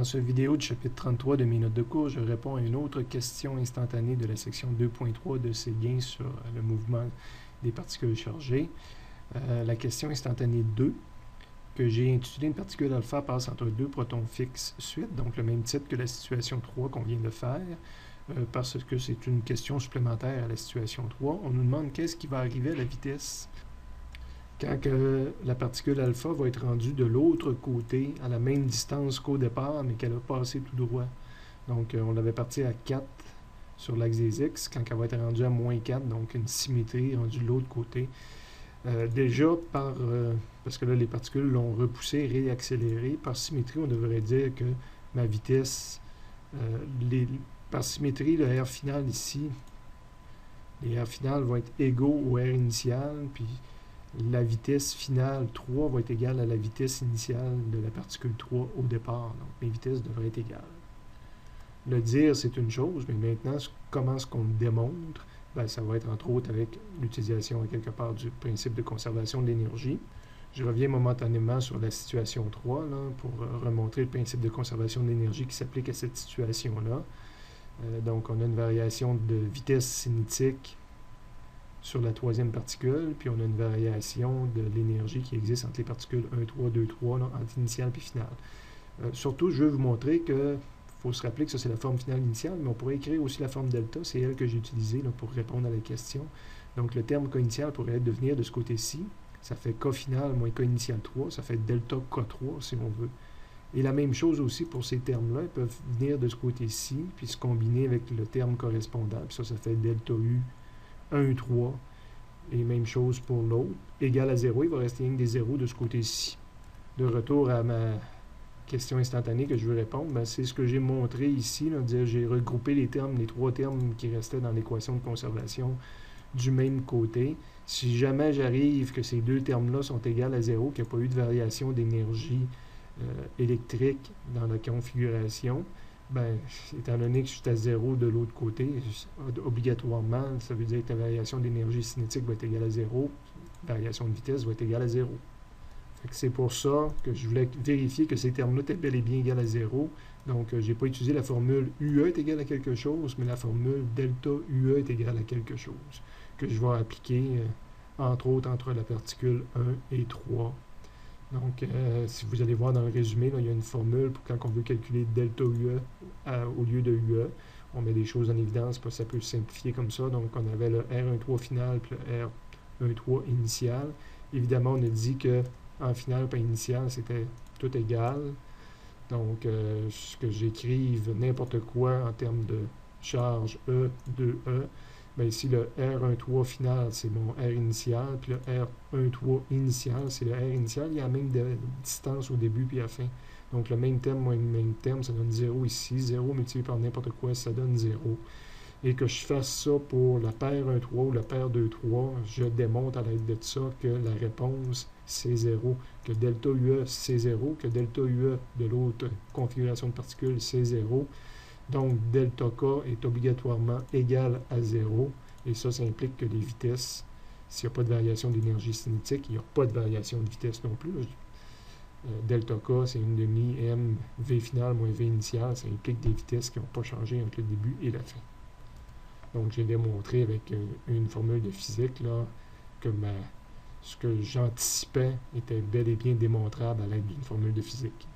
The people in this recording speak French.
Dans ce vidéo du chapitre 33 de mes notes de cours, je réponds à une autre question instantanée de la section 2.3 de Séguin sur le mouvement des particules chargées. La question instantanée 2, que j'ai intitulée « Une particule alpha passe entre deux protons fixes suite », donc le même titre que la situation 3 qu'on vient de faire, parce que c'est une question supplémentaire à la situation 3. On nous demande qu'est-ce qui va arriver à la vitesse quand la particule alpha va être rendue de l'autre côté, à la même distance qu'au départ, mais qu'elle a passé tout droit. Donc, on l'avait parti à 4 sur l'axe des X, quand elle va être rendue à moins 4, donc une symétrie rendue de l'autre côté. Déjà, parce que là, les particules l'ont repoussé, réaccéléré, par symétrie, on devrait dire que ma vitesse, par symétrie, le R final ici, les R finales vont être égaux au R initial, puis la vitesse finale 3 va être égale à la vitesse initiale de la particule 3 au départ. Donc, mes vitesses devraient être égales. Le dire, c'est une chose, mais maintenant, comment est-ce qu'on le démontre? Ben, ça va être entre autres avec l'utilisation quelque part du principe de conservation de l'énergie. Je reviens momentanément sur la situation 3 là, pour remontrer le principe de conservation de l'énergie qui s'applique à cette situation-là. Donc, on a une variation de vitesse cinétique sur la troisième particule, puis on a une variation de l'énergie qui existe entre les particules 1, 3, 2, 3, là, entre initiale et finale. Surtout, je veux vous montrer que faut se rappeler que ça, c'est la forme finale initiale, mais on pourrait écrire aussi la forme delta, c'est elle que j'ai utilisée là, pour répondre à la question. Donc, le terme K-initial pourrait devenir de ce côté-ci, ça fait K final moins K initial 3, ça fait delta K3 si on veut. Et la même chose aussi pour ces termes-là, ils peuvent venir de ce côté-ci, puis se combiner avec le terme correspondant, puis ça fait delta U 1, 3, et même chose pour l'autre, égal à 0, il va rester rien que des zéros de ce côté-ci. De retour à ma question instantanée que je veux répondre, ben c'est ce que j'ai montré ici, j'ai regroupé les trois termes qui restaient dans l'équation de conservation du même côté. Si jamais j'arrive que ces deux termes-là sont égaux à 0, qu'il n'y a pas eu de variation d'énergie électrique dans la configuration, ben, étant donné que je suis à 0 de l'autre côté, obligatoirement, ça veut dire que la variation d'énergie cinétique va être égale à 0, la variation de vitesse va être égale à 0. C'est pour ça que je voulais vérifier que ces termes-là étaient bel et bien égaux à 0. Donc, je n'ai pas utilisé la formule UE est égale à quelque chose, mais la formule delta UE est égale à quelque chose, que je vais appliquer, entre autres, entre la particule 1 et 3. Donc, si vous allez voir dans le résumé, là, il y a une formule pour quand on veut calculer delta UE au lieu de UE. On met des choses en évidence, parce que ça peut se simplifier comme ça. Donc, on avait le R13 final puis le R13 initial. Évidemment, on a dit que en final et initial, c'était tout égal. Donc, ce que j'écrive n'importe quoi en termes de charge E, 2E, bien ici, le R13 final, c'est mon R initial, puis le R13 initial, c'est le R initial. Il y a la même distance au début puis à la fin. Donc, le même terme moins le même terme, ça donne 0 ici. 0 multiplié par n'importe quoi, ça donne 0. Et que je fasse ça pour la paire 1,3 ou la paire 2,3, je démontre à l'aide de ça que la réponse, c'est 0. Que delta UE, c'est 0. Que delta UE de l'autre configuration de particules, c'est 0. Donc, delta K est obligatoirement égal à 0. Et ça implique que les vitesses, s'il n'y a pas de variation d'énergie cinétique, il n'y a pas de variation de vitesse non plus. Delta K, c'est 1/2 m V final moins V initial. Ça implique des vitesses qui n'ont pas changé entre le début et la fin. Donc, j'ai démontré avec une formule de physique là, que ce que j'anticipais était bel et bien démontrable à l'aide d'une formule de physique.